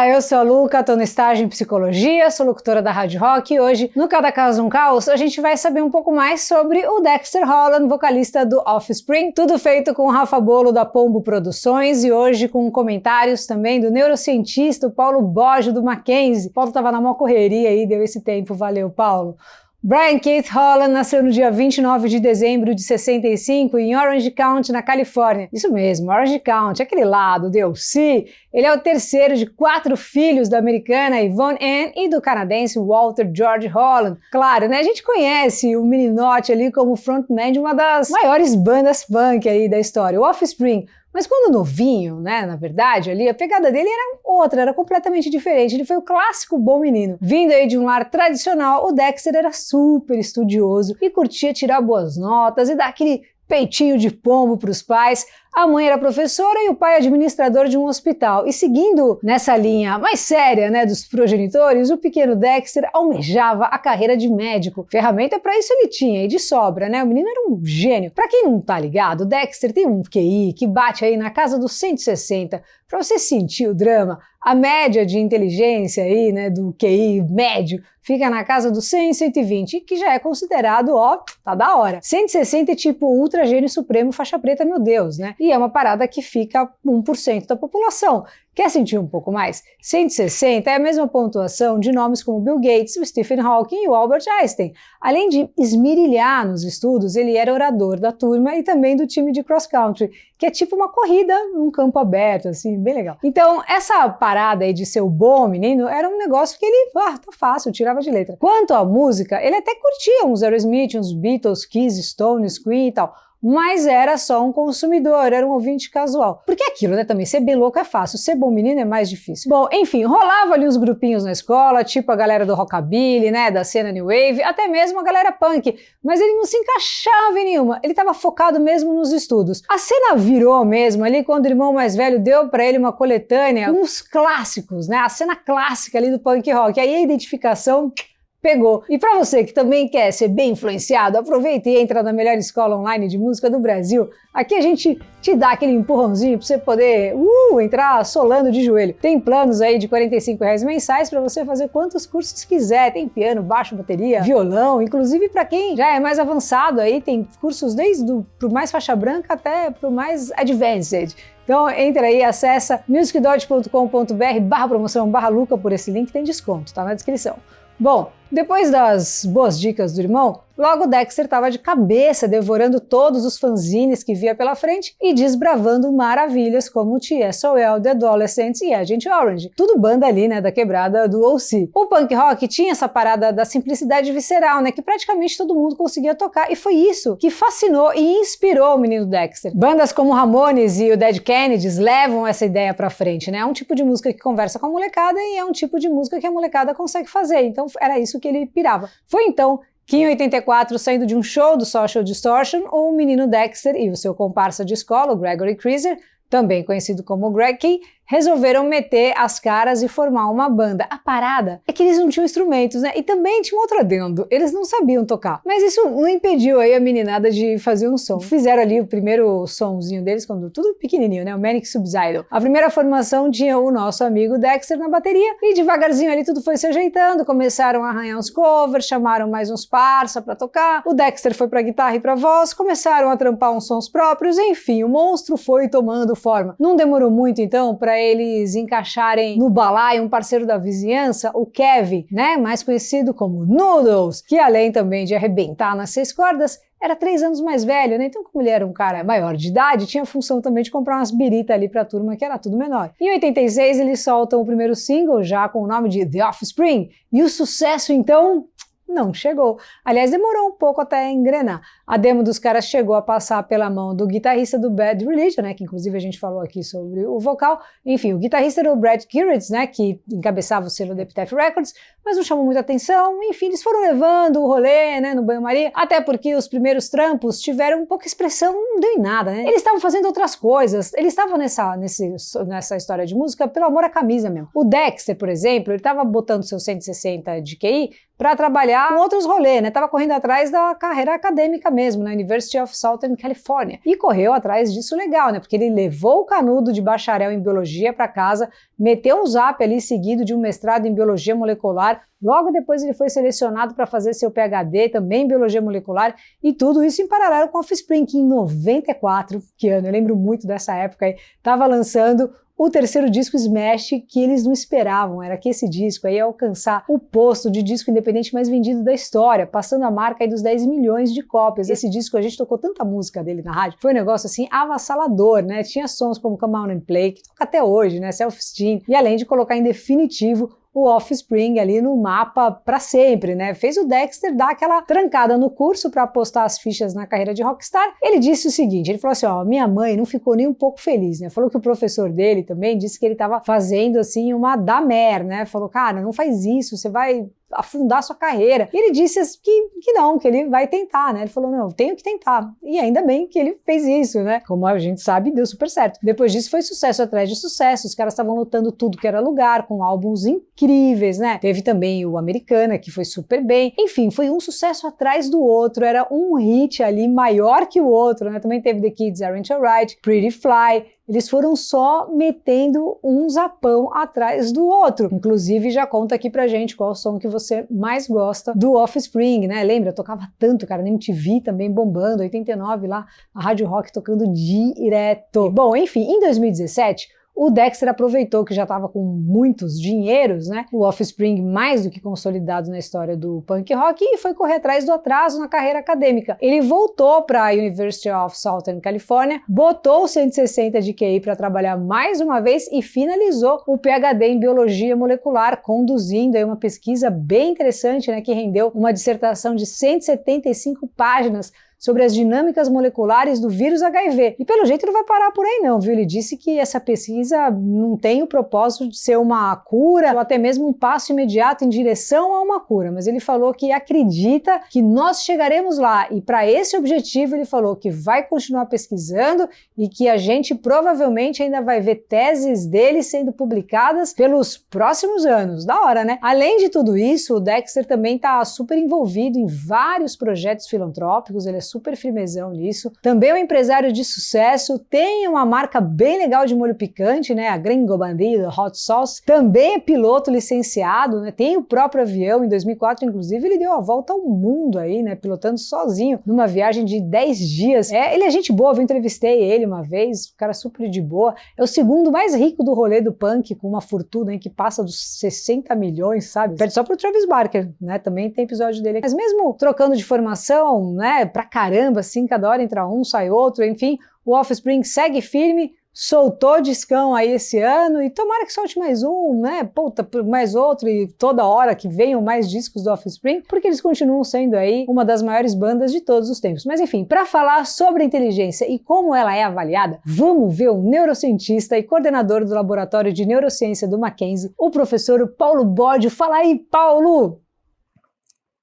Olá, eu sou a Luca, tô no estágio em Psicologia, sou locutora da Rádio Rock e hoje, no Cada Caso um Caos, a gente vai saber um pouco mais sobre o Dexter Holland, vocalista do Offspring, tudo feito com o Rafa Bolo da Pombo Produções e hoje com comentários também do neurocientista Paulo Boggio do Mackenzie. Paulo tava na maior correria aí, deu esse tempo, valeu Paulo. Brian Keith Holland nasceu no dia 29 de dezembro de 65 em Orange County, na Califórnia. Isso mesmo, Orange County, aquele lado, DLC. Ele é o terceiro de 4 filhos da americana Yvonne Ann e do canadense Walter George Holland. Claro, né, a gente conhece o meninote ali como frontman de uma das maiores bandas punk aí da história, o Offspring. Mas quando novinho, né, na verdade, ali, a pegada dele era outra, era completamente diferente. Ele foi o clássico bom menino. Vindo aí de um lar tradicional, o Dexter era super estudioso e curtia tirar boas notas e dar aquele peitinho de pombo para os pais. A mãe era professora e o pai administrador de um hospital. E seguindo nessa linha mais séria, né, dos progenitores, o pequeno Dexter almejava a carreira de médico. Ferramenta para isso ele tinha, e de sobra, né? O menino era um gênio. Para quem não tá ligado, o Dexter tem um QI que bate aí na casa dos 160. Para você sentir o drama, a média de inteligência aí, né, do QI médio fica na casa dos 100, 120, que já é considerado, ó, tá da hora. 160 é tipo ultra gênio supremo faixa preta, meu Deus, né? E é uma parada que fica 1% da população. Quer sentir um pouco mais? 160 é a mesma pontuação de nomes como Bill Gates, o Stephen Hawking e o Albert Einstein. Além de esmirilhar nos estudos, ele era orador da turma e também do time de cross-country, que é tipo uma corrida num campo aberto, assim, bem legal. Então, essa parada aí de ser o bom menino era um negócio que ele, tá fácil, tirava de letra. Quanto à música, ele até curtia uns Aerosmith, uns Beatles, Kiss, Stones, Queen e tal, mas era só um consumidor, era um ouvinte casual. Porque aquilo, né, também, ser bem louco é fácil, ser bom menino é mais difícil. Bom, enfim, rolava ali uns grupinhos na escola, tipo a galera do rockabilly, né, da cena new wave, até mesmo a galera punk, mas ele não se encaixava em nenhuma, ele estava focado mesmo nos estudos. A cena virou mesmo ali quando o irmão mais velho deu para ele uma coletânea, uns clássicos, né, a cena clássica ali do punk rock, aí a identificação pegou. E para você que também quer ser bem influenciado, aproveita e entra na melhor escola online de música do Brasil. Aqui a gente te dá aquele empurrãozinho para você poder entrar solando de joelho. Tem planos aí de R$45 mensais para você fazer quantos cursos quiser. Tem piano, baixo, bateria, violão, inclusive para quem já é mais avançado aí, tem cursos desde pro mais faixa branca até pro mais advanced. Então entra aí, acessa musicdot.com.br/promoção/Luca por esse link, tem desconto, tá na descrição. Bom, depois das boas dicas do irmão, logo Dexter estava de cabeça devorando todos os fanzines que via pela frente e desbravando maravilhas como TSOL, The Adolescents e Agent Orange. Tudo banda ali, né, da quebrada do OC. O punk rock tinha essa parada da simplicidade visceral, né, que praticamente todo mundo conseguia tocar, e foi isso que fascinou e inspirou o menino Dexter. Bandas como Ramones e o Dead Kennedys levam essa ideia pra frente, né? É um tipo de música que conversa com a molecada e é um tipo de música que a molecada consegue fazer, então era isso que ele pirava. Foi então que em 84, saindo de um show do Social Distortion, o menino Dexter e o seu comparsa de escola, o Gregory Cruiser, também conhecido como Greg Key, resolveram meter as caras e formar uma banda. A parada é que eles não tinham instrumentos, né? E também tinha um outro adendo, eles não sabiam tocar. Mas isso não impediu aí a meninada de fazer um som. Fizeram ali o primeiro sonzinho deles, quando tudo pequenininho, né? O Manic Subsidal. A primeira formação tinha o nosso amigo Dexter na bateria e devagarzinho ali tudo foi se ajeitando, começaram a arranhar uns covers, chamaram mais uns parça pra tocar, o Dexter foi pra guitarra e pra voz, começaram a trampar uns sons próprios, enfim, o monstro foi tomando forma. Não demorou muito então pra eles encaixarem no balaio um parceiro da vizinhança, o Kevin, né, mais conhecido como Noodles, que além também de arrebentar nas 6 cordas, era 3 anos mais velho, né? Então, como ele era um cara maior de idade, tinha a função também de comprar umas biritas ali pra turma, que era tudo menor. Em 86, eles soltam o primeiro single, já com o nome de The Offspring, e o sucesso, então, não chegou. Aliás, demorou um pouco até engrenar. A demo dos caras chegou a passar pela mão do guitarrista do Bad Religion, né, que inclusive a gente falou aqui sobre o vocal. Enfim, o guitarrista era o Brad Gurewitz, né, que encabeçava o selo da Epitaph Records, mas não chamou muita atenção. Enfim, eles foram levando o rolê, né, no banho-maria, até porque os primeiros trampos tiveram pouca expressão, não deu em nada, né? Eles estavam fazendo outras coisas, eles estavam nessa história de música pelo amor à camisa mesmo. O Dexter, por exemplo, ele estava botando seu 160 de QI para trabalhar com outros rolês, né? Tava correndo atrás da carreira acadêmica mesmo, na University of Southern California. E correu atrás disso legal, né? Porque ele levou o canudo de bacharel em biologia para casa, meteu um zap ali seguido de um mestrado em biologia molecular. Logo depois ele foi selecionado para fazer seu PhD também em biologia molecular, e tudo isso em paralelo com a Offspring, que em 94, que ano, eu lembro muito dessa época aí, estava lançando o terceiro disco Smash, que eles não esperavam, era que esse disco aí ia alcançar o posto de disco independente mais vendido da história, passando a marca aí dos 10 milhões de cópias. Esse disco, a gente tocou tanta música dele na rádio, foi um negócio assim avassalador, né? Tinha sons como Come On and Play, que toca até hoje, né? Self-Esteem, e além de colocar em definitivo o Offspring ali no mapa para sempre, né? Fez o Dexter dar aquela trancada no curso para apostar as fichas na carreira de rockstar. Ele disse o seguinte, ele falou assim, ó, minha mãe não ficou nem um pouco feliz, né? Falou que o professor dele também disse que ele estava fazendo assim uma damer, né? Falou, cara, não faz isso, você vai afundar sua carreira. E ele disse que não, que ele vai tentar, né? Ele falou, não, eu tenho que tentar. E ainda bem que ele fez isso, né? Como a gente sabe, deu super certo. Depois disso foi sucesso atrás de sucesso, os caras estavam lotando tudo que era lugar, com álbuns incríveis, né? Teve também o Americana, que foi super bem. Enfim, foi um sucesso atrás do outro, era um hit ali maior que o outro, né? Também teve The Kids Aren't Alright, Pretty Fly. Eles foram só metendo um zapão atrás do outro. Inclusive, já conta aqui pra gente qual o som que você mais gosta do Offspring, né? Lembra? Eu tocava tanto, cara, na MTV também bombando, 89 lá, a Rádio Rock tocando direto. Bom, enfim, em 2017, o Dexter aproveitou que já estava com muitos dinheiros, né? O Offspring mais do que consolidado na história do punk rock, e foi correr atrás do atraso na carreira acadêmica. Ele voltou para a University of Southern California, botou o 160 de QI para trabalhar mais uma vez e finalizou o PhD em biologia molecular, conduzindo aí uma pesquisa bem interessante, né? Que rendeu uma dissertação de 175 páginas sobre as dinâmicas moleculares do vírus HIV. E pelo jeito não vai parar por aí não, viu? Ele disse que essa pesquisa não tem o propósito de ser uma cura ou até mesmo um passo imediato em direção a uma cura, mas ele falou que acredita que nós chegaremos lá, e para esse objetivo ele falou que vai continuar pesquisando e que a gente provavelmente ainda vai ver teses dele sendo publicadas pelos próximos anos. Da hora, né? Além de tudo isso, o Dexter também está super envolvido em vários projetos filantrópicos, ele é super firmezão nisso. Também é um empresário de sucesso, tem uma marca bem legal de molho picante, né? A Gringo Bandido Hot Sauce. Também é piloto licenciado, né? Tem o próprio avião. Em 2004, inclusive, ele deu a volta ao mundo aí, né? Pilotando sozinho numa viagem de 10 dias. Ele é gente boa, eu entrevistei ele uma vez, o cara super de boa. É o segundo mais rico do rolê do punk, com uma fortuna aí que passa dos 60 milhões, sabe? Perde só pro Travis Barker, né? Também tem episódio dele. Mas mesmo trocando de formação, né? Pra caramba, assim, cada hora entra um, sai outro, enfim, o Offspring segue firme, soltou discão aí esse ano, e tomara que solte mais um, né, puta, mais outro, e toda hora que venham mais discos do Offspring, porque eles continuam sendo aí uma das maiores bandas de todos os tempos. Mas enfim, para falar sobre a inteligência e como ela é avaliada, vamos ver o neurocientista e coordenador do Laboratório de Neurociência do Mackenzie, o professor Paulo Boggio. Fala aí, Paulo!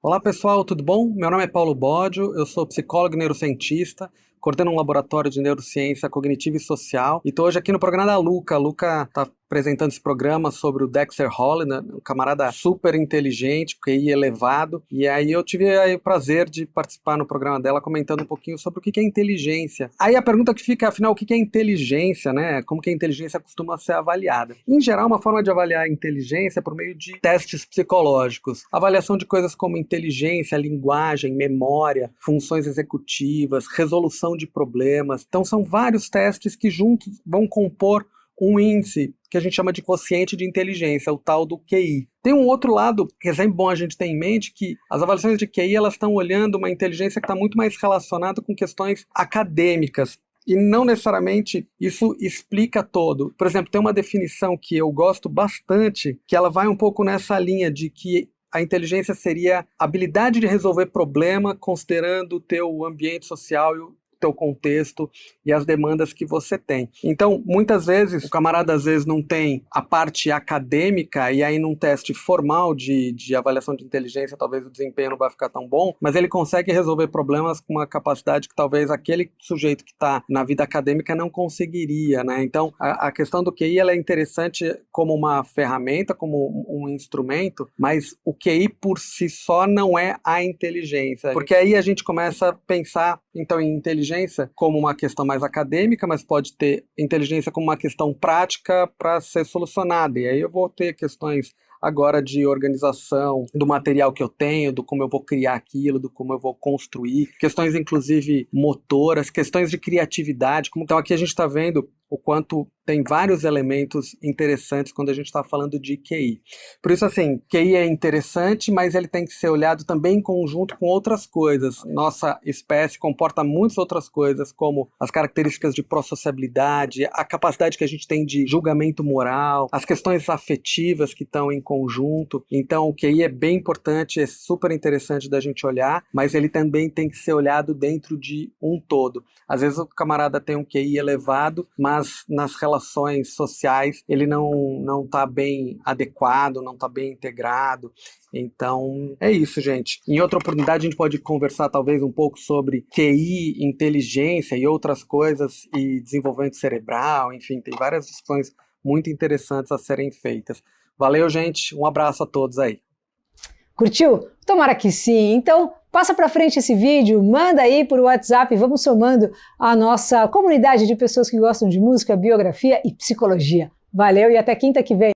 Olá pessoal, tudo bom? Meu nome é Paulo Boggio, eu sou psicólogo e neurocientista, coordeno um laboratório de neurociência cognitiva e social, e estou hoje aqui no programa da Luca. A Luca está apresentando esse programa sobre o Dexter Holland, né? Um camarada super inteligente, QI elevado, e aí eu tive aí o prazer de participar no programa dela comentando um pouquinho sobre o que é inteligência. Aí a pergunta que fica, afinal, o que é inteligência, né? Como que a inteligência costuma ser avaliada? Em geral, uma forma de avaliar a inteligência é por meio de testes psicológicos, avaliação de coisas como inteligência, linguagem, memória, funções executivas, resolução de problemas. Então são vários testes que juntos vão compor um índice que a gente chama de quociente de inteligência, o tal do QI. Tem um outro lado que é sempre bom a gente ter em mente, que as avaliações de QI elas estão olhando uma inteligência que está muito mais relacionada com questões acadêmicas. E não necessariamente isso explica todo. Por exemplo, tem uma definição que eu gosto bastante, que ela vai um pouco nessa linha de que a inteligência seria a habilidade de resolver problema considerando o teu ambiente social teu contexto e as demandas que você tem. Então, muitas vezes, o camarada às vezes não tem a parte acadêmica e aí num teste formal de avaliação de inteligência, talvez o desempenho não vai ficar tão bom, mas ele consegue resolver problemas com uma capacidade que talvez aquele sujeito que está na vida acadêmica não conseguiria, né? Então, a questão do QI ela é interessante como uma ferramenta, como um instrumento, mas o QI por si só não é a inteligência, porque aí a gente começa a pensar, então, em inteligência como uma questão mais acadêmica, mas pode ter inteligência como uma questão prática para ser solucionada, e aí eu vou ter questões agora de organização do material que eu tenho, do como eu vou criar aquilo, do como eu vou construir, questões inclusive motoras, questões de criatividade. Então aqui a gente está vendo o quanto tem vários elementos interessantes quando a gente está falando de QI. Por isso, assim, QI é interessante, mas ele tem que ser olhado também em conjunto com outras coisas. Nossa espécie comporta muitas outras coisas, como as características de pró-sociabilidade, a capacidade que a gente tem de julgamento moral, as questões afetivas que estão em conjunto. Então, o QI é bem importante, é super interessante da gente olhar, mas ele também tem que ser olhado dentro de um todo. Às vezes o camarada tem um QI elevado, mas nas relações sociais ele não está bem adequado, não está bem integrado. Então, é isso, gente. Em outra oportunidade a gente pode conversar talvez um pouco sobre QI, inteligência e outras coisas, e desenvolvimento cerebral, enfim, tem várias discussões muito interessantes a serem feitas. Valeu, gente. Um abraço a todos aí. Curtiu? Tomara que sim. Então, passa para frente esse vídeo, manda aí por WhatsApp, vamos somando a nossa comunidade de pessoas que gostam de música, biografia e psicologia. Valeu e até quinta que vem.